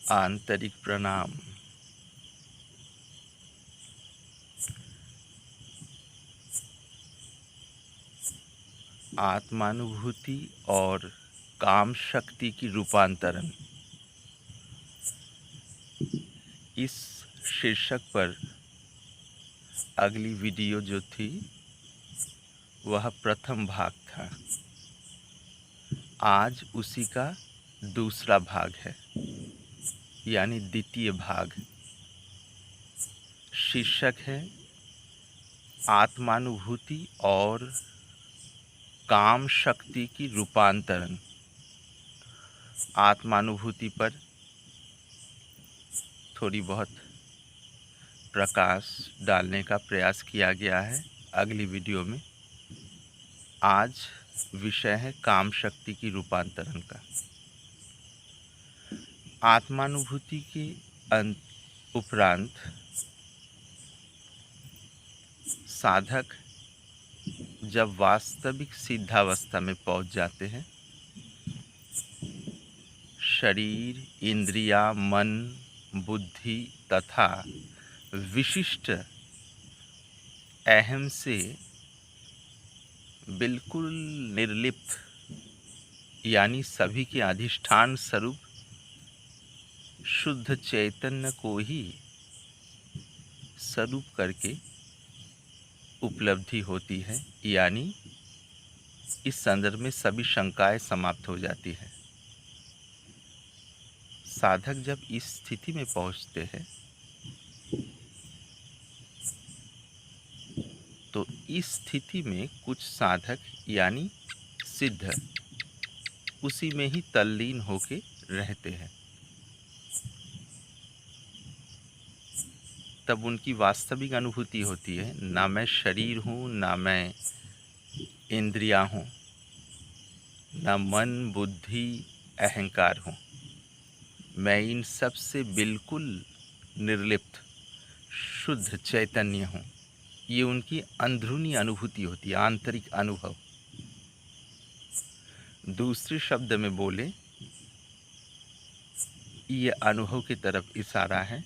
आंतरिक प्रणाम। आत्मानुभूति और काम शक्ति की रूपांतरण, इस शीर्षक पर अगली वीडियो जो थी वह प्रथम भाग था। आज उसी का दूसरा भाग है, यानी द्वितीय भाग। शीर्षक है आत्मानुभूति और काम शक्ति की रूपांतरण। आत्मानुभूति पर थोड़ी बहुत प्रकाश डालने का प्रयास किया गया है अगली वीडियो में। आज विषय है काम शक्ति की रूपांतरण का। आत्मानुभूति के उपरांत साधक जब वास्तविक सिद्धावस्था में पहुंच जाते हैं, शरीर, इंद्रियां, मन, बुद्धि तथा विशिष्ट अहम से बिल्कुल निर्लिप्त, यानी सभी के अधिष्ठान स्वरूप शुद्ध चैतन्य को ही स्वरूप करके उपलब्धि होती है, यानी इस संदर्भ में सभी शंकाएं समाप्त हो जाती है। साधक जब इस स्थिति में पहुंचते हैं तो इस स्थिति में कुछ साधक यानी सिद्ध उसी में ही तल्लीन होके रहते हैं। तब उनकी वास्तविक अनुभूति होती है, ना मैं शरीर हूँ, ना मैं इंद्रियां हूँ, ना मन, बुद्धि, अहंकार हूँ। मैं इन सब से बिल्कुल निर्लिप्त शुद्ध चैतन्य हूँ। ये उनकी अंदरूनी अनुभूति होती है, आंतरिक अनुभव। दूसरे शब्द में बोले, ये अनुभव की तरफ इशारा है।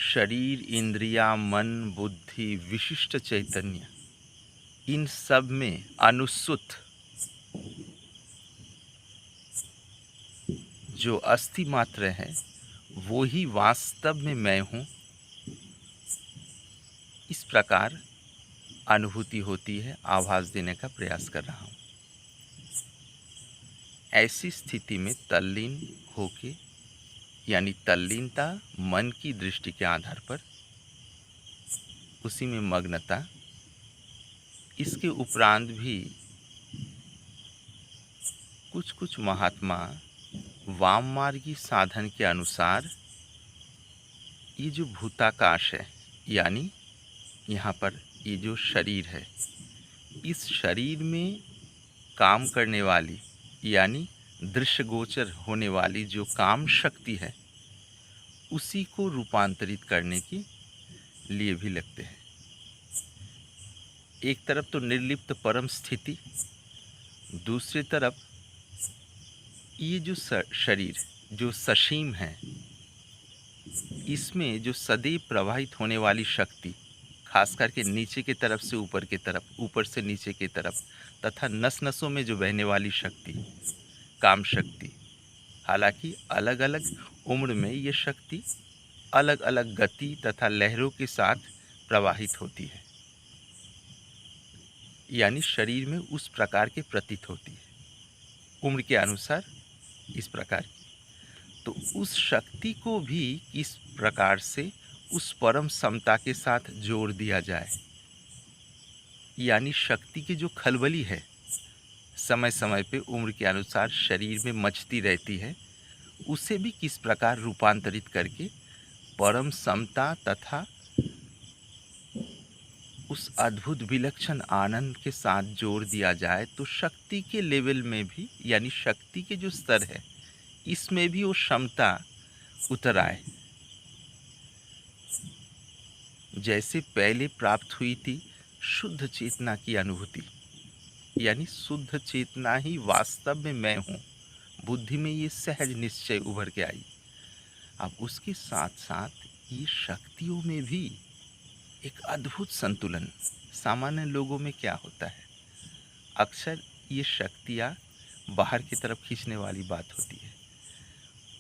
शरीर, इंद्रियां, मन, बुद्धि, विशिष्ट चैतन्य, इन सब में अनुसूत जो अस्थि मात्र है वो ही वास्तव में मैं हूँ। इस प्रकार अनुभूति होती है, आभास देने का प्रयास कर रहा हूँ। ऐसी स्थिति में तल्लीन होके, यानी तल्लीनता मन की दृष्टि के आधार पर, उसी में मग्नता। इसके उपरांत भी कुछ महात्मा वाम मार्गी साधन के अनुसार ये जो भूताकाश है, यानी यहाँ पर ये जो शरीर है, इस शरीर में काम करने वाली यानी दृश्यगोचर होने वाली जो काम शक्ति है, उसी को रूपांतरित करने के लिए भी लगते हैं। एक तरफ तो निर्लिप्त परम स्थिति, दूसरी तरफ ये जो शरीर जो ससीम है, इसमें जो सदैव प्रवाहित होने वाली शक्ति, खास करके नीचे की तरफ से ऊपर की तरफ, ऊपर से नीचे की तरफ, तथा नस नसों में जो बहने वाली शक्ति, काम शक्ति, हालांकि अलग अलग उम्र में ये शक्ति अलग अलग गति तथा लहरों के साथ प्रवाहित होती है, यानी शरीर में उस प्रकार के प्रतीत होती है, उम्र के अनुसार इस प्रकार की। तो उस शक्ति को भी किस प्रकार से उस परम समता के साथ जोड़ दिया जाए, यानी शक्ति की जो खलबली है समय समय पे उम्र के अनुसार शरीर में मचती रहती है, उसे भी किस प्रकार रूपांतरित करके परम समता तथा उस अद्भुत विलक्षण आनंद के साथ जोड़ दिया जाए, तो शक्ति के लेवल में भी, यानी शक्ति के जो स्तर है, इसमें भी वो क्षमता उतर आए। जैसे पहले प्राप्त हुई थी शुद्ध चेतना की अनुभूति, यानी शुद्ध चेतना ही वास्तव में मैं हूँ। बुद्धि में ये सहज निश्चय उभर के आई। अब उसके साथ साथ ये शक्तियों में भी एक अद्भुत संतुलन। सामान्य लोगों में क्या होता है, अक्सर ये शक्तियाँ बाहर की तरफ खींचने वाली बात होती है,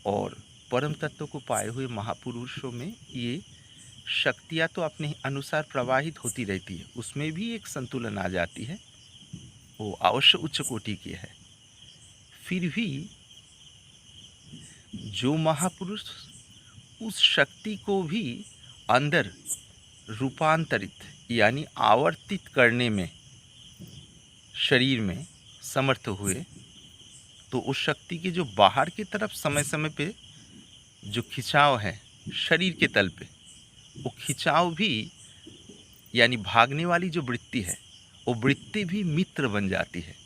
और परम तत्व को पाए हुए महापुरुषों में ये शक्तियाँ तो अपने अनुसार प्रवाहित होती रहती है, उसमें भी एक संतुलन आ जाती है, वो अवश्य उच्च कोटि की है। फिर भी जो महापुरुष उस शक्ति को भी अंदर रूपांतरित यानी आवर्तित करने में शरीर में समर्थ हुए, तो उस शक्ति के जो बाहर की तरफ समय समय पे जो खिंचाव है शरीर के तल पे, वो खिंचाव भी यानी भागने वाली जो वृत्ति है, वो वृत्ति भी मित्र बन जाती है।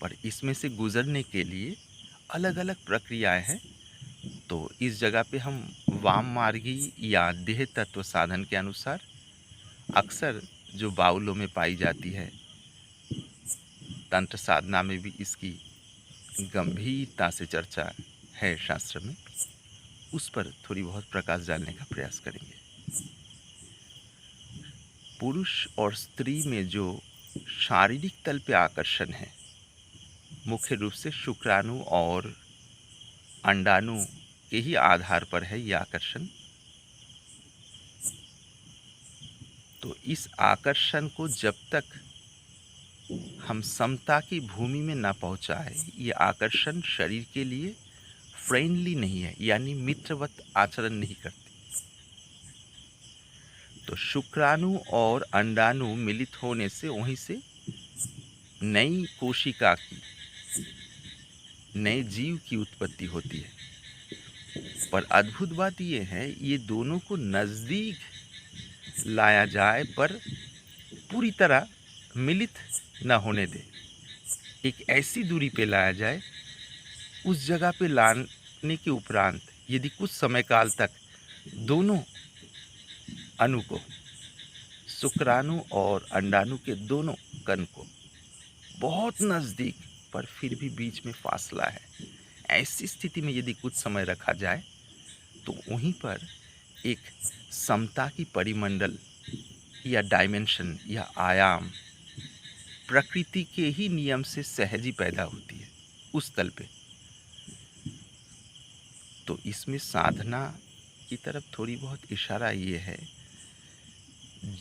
पर इसमें से गुजरने के लिए अलग अलग प्रक्रियाएं हैं। तो इस जगह पे हम वाम मार्गी या देह तत्व साधन के अनुसार अक्सर जो बाउलों में पाई जाती है, तंत्र साधना में भी इसकी गंभीरता से चर्चा है शास्त्र में, उस पर थोड़ी बहुत प्रकाश डालने का प्रयास करेंगे। पुरुष और स्त्री में जो शारीरिक तल पे आकर्षण है, मुख्य रूप से शुक्राणु और अंडाणु के ही आधार पर है यह आकर्षण। तो इस आकर्षण को जब तक हम समता की भूमि में ना पहुंचाए, ये आकर्षण शरीर के लिए फ्रेंडली नहीं है, यानी मित्रवत आचरण नहीं करती। तो शुक्राणु और अंडाणु मिलित होने से वहीं से नई कोशिका की, नए जीव की उत्पत्ति होती है। पर अद्भुत बात यह है, ये दोनों को नज़दीक लाया जाए पर पूरी तरह मिलित न होने दे, एक ऐसी दूरी पे लाया जाए, उस जगह पे लाने के उपरांत यदि कुछ समय काल तक दोनों अणु को, शुक्राणु और अंडाणु के दोनों कण को बहुत नज़दीक पर फिर भी बीच में फासला है, ऐसी स्थिति में यदि कुछ समय रखा जाए, तो वहीं पर एक समता की परिमंडल या डायमेंशन या आयाम प्रकृति के ही नियम से सहज ही पैदा होती है उस तल पे। तो इसमें साधना की तरफ थोड़ी बहुत इशारा ये है,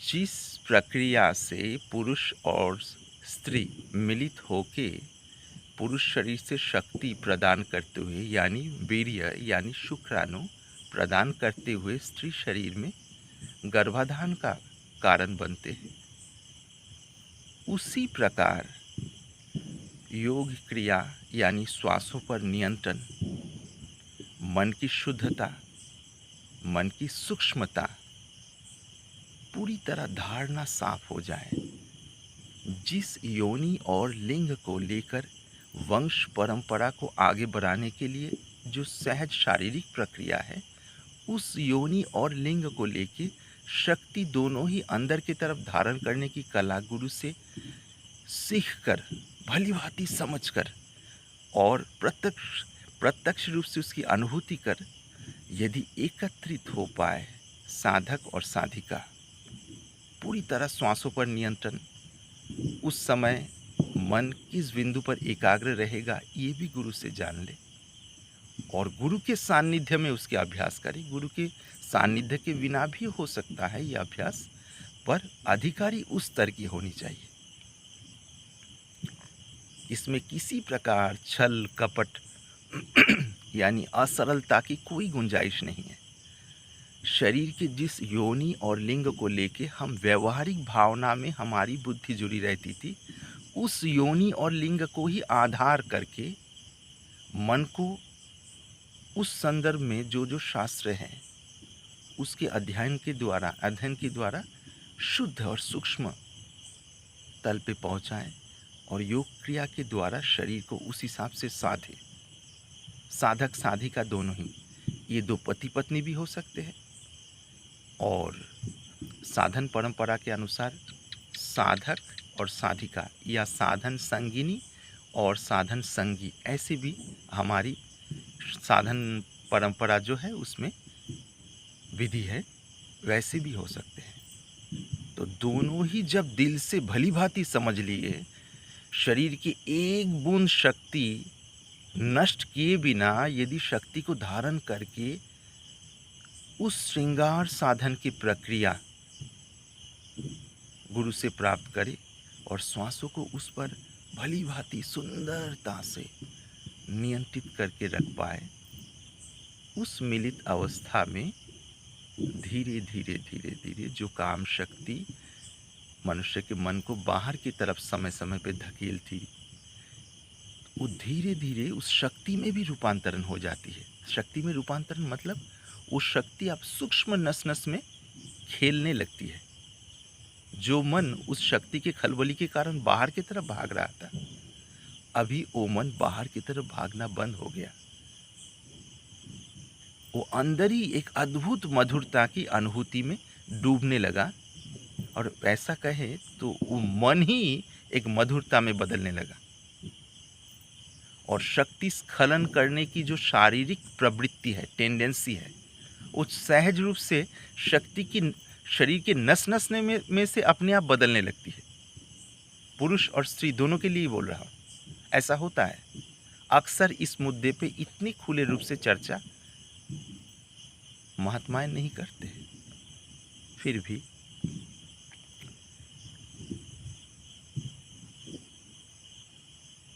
जिस प्रक्रिया से पुरुष और स्त्री मिलित होके पुरुष शरीर से शक्ति प्रदान करते हुए यानी वीर्य यानी शुक्राणु प्रदान करते हुए स्त्री शरीर में गर्भाधान का कारण बनते हैं, उसी प्रकार योग क्रिया यानी श्वासों पर नियंत्रण, मन की शुद्धता, मन की सूक्ष्मता, पूरी तरह धारणा साफ हो जाए, जिस योनि और लिंग को लेकर वंश परंपरा को आगे बढ़ाने के लिए जो सहज शारीरिक प्रक्रिया है, उस योनि और लिंग को लेके शक्ति दोनों ही अंदर की तरफ धारण करने की कला गुरु से सीख कर, भली भांति समझ कर और प्रत्यक्ष रूप से उसकी अनुभूति कर यदि एकत्रित हो पाए साधक और साधिका, पूरी तरह श्वासों पर नियंत्रण, उस समय मन किस बिंदु पर एकाग्र रहेगा ये भी गुरु से जान ले, और गुरु के सानिध्य में उसके अभ्यास करें। गुरु के सानिध्य के बिना भी हो सकता है यह अभ्यास, पर अधिकारी उस स्तर की होनी चाहिए। इसमें किसी प्रकार छल कपट यानी असरलता की कोई गुंजाइश नहीं है। शरीर के जिस योनि और लिंग को लेके हम व्यवहारिक भावना में हमारी बुद्धि जुड़ी रहती थी, उस योनि और लिंग को ही आधार करके मन को उस संदर्भ में जो जो शास्त्र हैं उसके अध्ययन के द्वारा शुद्ध और सूक्ष्म तल पे पहुंचाएं, और योग क्रिया के द्वारा शरीर को उस हिसाब से साधे। साधक साधिका दोनों ही, ये दो पति पत्नी भी हो सकते हैं, और साधन परंपरा के अनुसार साधक और साधिका या साधन संगिनी और साधन संगी, ऐसे भी हमारी साधन परंपरा जो है उसमें विधि है, वैसे भी हो सकते हैं। तो दोनों ही जब दिल से भली भांति समझ लिए, शरीर की एक बूंद शक्ति नष्ट किए बिना यदि शक्ति को धारण करके उस श्रृंगार साधन की प्रक्रिया गुरु से प्राप्त करे और श्वासों को उस पर भली भांति सुंदरता से नियंत्रित करके रख पाए, उस मिलित अवस्था में धीरे धीरे धीरे धीरे जो काम शक्ति मनुष्य के मन को बाहर की तरफ समय समय पे धकेलती, वो धीरे धीरे उस शक्ति में भी रूपांतरण हो जाती है। शक्ति में रूपांतरण मतलब वो शक्ति अब सूक्ष्म नस नस में खेलने लगती है। जो मन उस शक्ति के खलबली के कारण बाहर की तरफ भाग रहा था, अभी वो मन बाहर की तरफ भागना बंद हो गया। वो अंदर ही एक अद्भुत मधुरता की अनुभूति में डूबने लगा, और ऐसा कहे तो वो मन ही एक मधुरता में बदलने लगा। और शक्ति स्खलन करने की जो शारीरिक प्रवृत्ति है, टेंडेंसी है, वो सहज रूप से शक्ति की शरीर के नस नस में से अपने आप बदलने लगती है। पुरुष और स्त्री दोनों के लिए बोल रहा हूँ, ऐसा होता है। अक्सर इस मुद्दे पे इतनी खुले रूप से चर्चा महात्माएं नहीं करते, फिर भी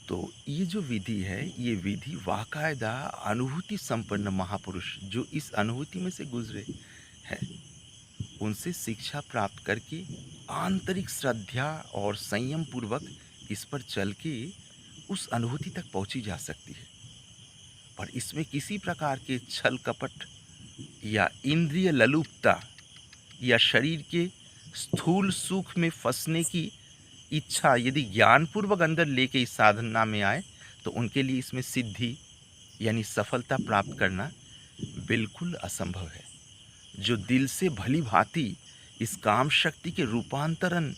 तो ये जो विधि है, ये विधि वाकायदा अनुभूति संपन्न महापुरुष जो इस अनुभूति में से गुजरे हैं, उनसे शिक्षा प्राप्त करके आंतरिक श्रद्धा और संयम पूर्वक इस पर चल के उस अनुभूति तक पहुंची जा सकती है। पर इसमें किसी प्रकार के छल कपट या इंद्रिय ललुपता या शरीर के स्थूल सुख में फंसने की इच्छा यदि ज्ञानपूर्वक अंदर लेके इस साधना में आए, तो उनके लिए इसमें सिद्धि यानी सफलता प्राप्त करना बिल्कुल असंभव है। जो दिल से भली भांति इस काम शक्ति के रूपांतरण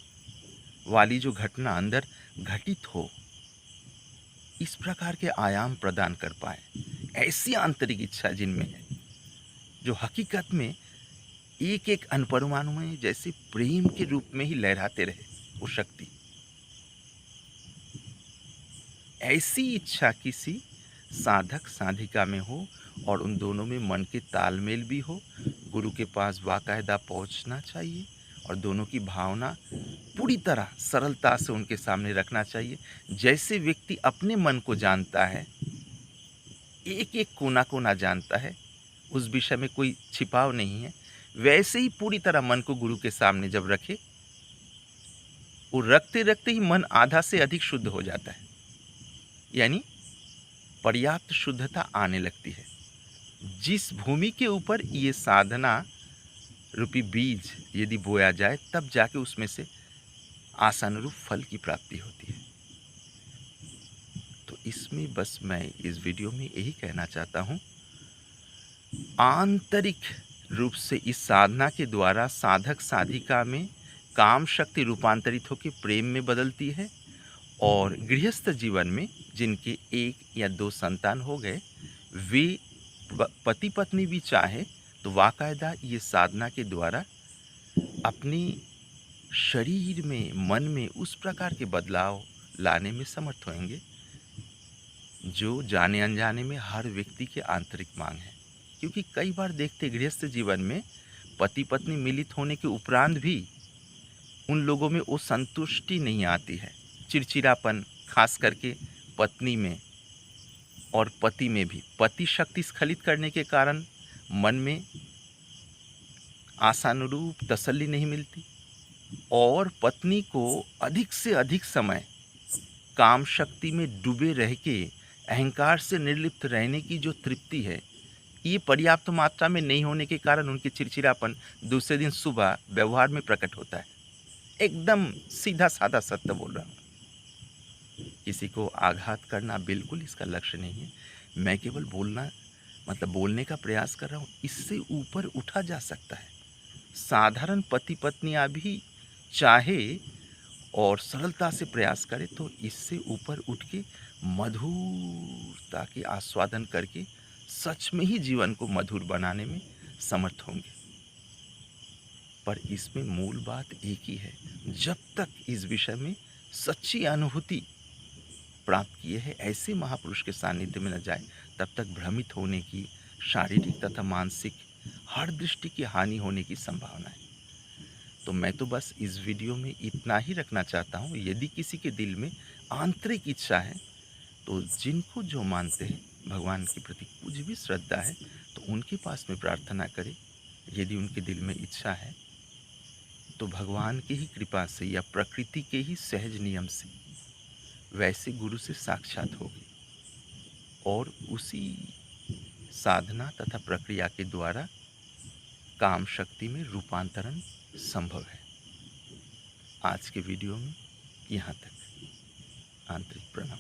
वाली जो घटना अंदर घटित हो, इस प्रकार के आयाम प्रदान कर पाए, ऐसी आंतरिक इच्छा जिनमें है, जो हकीकत में एक एक अणुपरमाणु में जैसे प्रेम के रूप में ही लहराते रहे, वो शक्ति, ऐसी इच्छा किसी साधक साधिका में हो और उन दोनों में मन के तालमेल भी हो। गुरु के पास बाकायदा पहुंचना चाहिए और दोनों की भावना पूरी तरह सरलता से उनके सामने रखना चाहिए। जैसे व्यक्ति अपने मन को जानता है, एक एक कोना कोना जानता है, उस विषय में कोई छिपाव नहीं है, वैसे ही पूरी तरह मन को गुरु के सामने जब रखे, वो रखते रखते ही मन आधा से अधिक शुद्ध हो जाता है, यानी पर्याप्त शुद्धता आने लगती है। जिस भूमि के ऊपर ये साधना रूपी बीज यदि बोया जाए, तब जाके उसमें से आशानुरूप फल की प्राप्ति होती है। तो इसमें बस मैं इस वीडियो में यही कहना चाहता हूँ, आंतरिक रूप से इस साधना के द्वारा साधक साधिका में काम शक्ति रूपांतरित होकर प्रेम में बदलती है, और गृहस्थ जीवन में जिनके एक या दो संतान हो गए, वे पति पत्नी भी चाहे तो वाकायदा ये साधना के द्वारा अपने शरीर में, मन में उस प्रकार के बदलाव लाने में समर्थ होंगे जो जाने अनजाने में हर व्यक्ति के आंतरिक मांग है। क्योंकि कई बार देखते गृहस्थ जीवन में पति पत्नी मिलित होने के उपरांत भी उन लोगों में वो संतुष्टि नहीं आती है, चिड़चिड़ापन, खास करके पत्नी में और पति में भी। पति शक्ति स्खलित करने के कारण मन में आशानुरूप तसल्ली नहीं मिलती, और पत्नी को अधिक से अधिक समय काम शक्ति में डूबे रह के अहंकार से निर्लिप्त रहने की जो तृप्ति है, ये पर्याप्त मात्रा में नहीं होने के कारण उनकी चिड़चिड़ापन दूसरे दिन सुबह व्यवहार में प्रकट होता है। एकदम सीधा साधा सत्य बोल रहा हूँ, किसी को आघात करना बिल्कुल इसका लक्ष्य नहीं है। मैं केवल बोलने का प्रयास कर रहा हूँ। इससे ऊपर उठा जा सकता है। साधारण पति पत्नियां भी चाहे और सरलता से प्रयास करें तो इससे ऊपर उठ के मधुरता की आस्वादन करके सच में ही जीवन को मधुर बनाने में समर्थ होंगे। पर इसमें मूल बात एक ही है, जब तक इस विषय में सच्ची अनुभूति प्राप्त किए है ऐसे महापुरुष के सानिध्य में न जाए, तब तक भ्रमित होने की, शारीरिक तथा मानसिक हर दृष्टि की हानि होने की संभावना है। तो मैं तो बस इस वीडियो में इतना ही रखना चाहता हूँ। यदि किसी के दिल में आंतरिक इच्छा है, तो जिनको जो मानते हैं, भगवान के प्रति कुछ भी श्रद्धा है, तो उनके पास में प्रार्थना करें। यदि उनके दिल में इच्छा है, तो भगवान की ही कृपा से या प्रकृति के ही सहज नियम से वैसे गुरु से साक्षात होगी, और उसी साधना तथा प्रक्रिया के द्वारा काम शक्ति में रूपांतरण संभव है। आज के वीडियो में यहाँ तक। आंतरिक प्रणाम।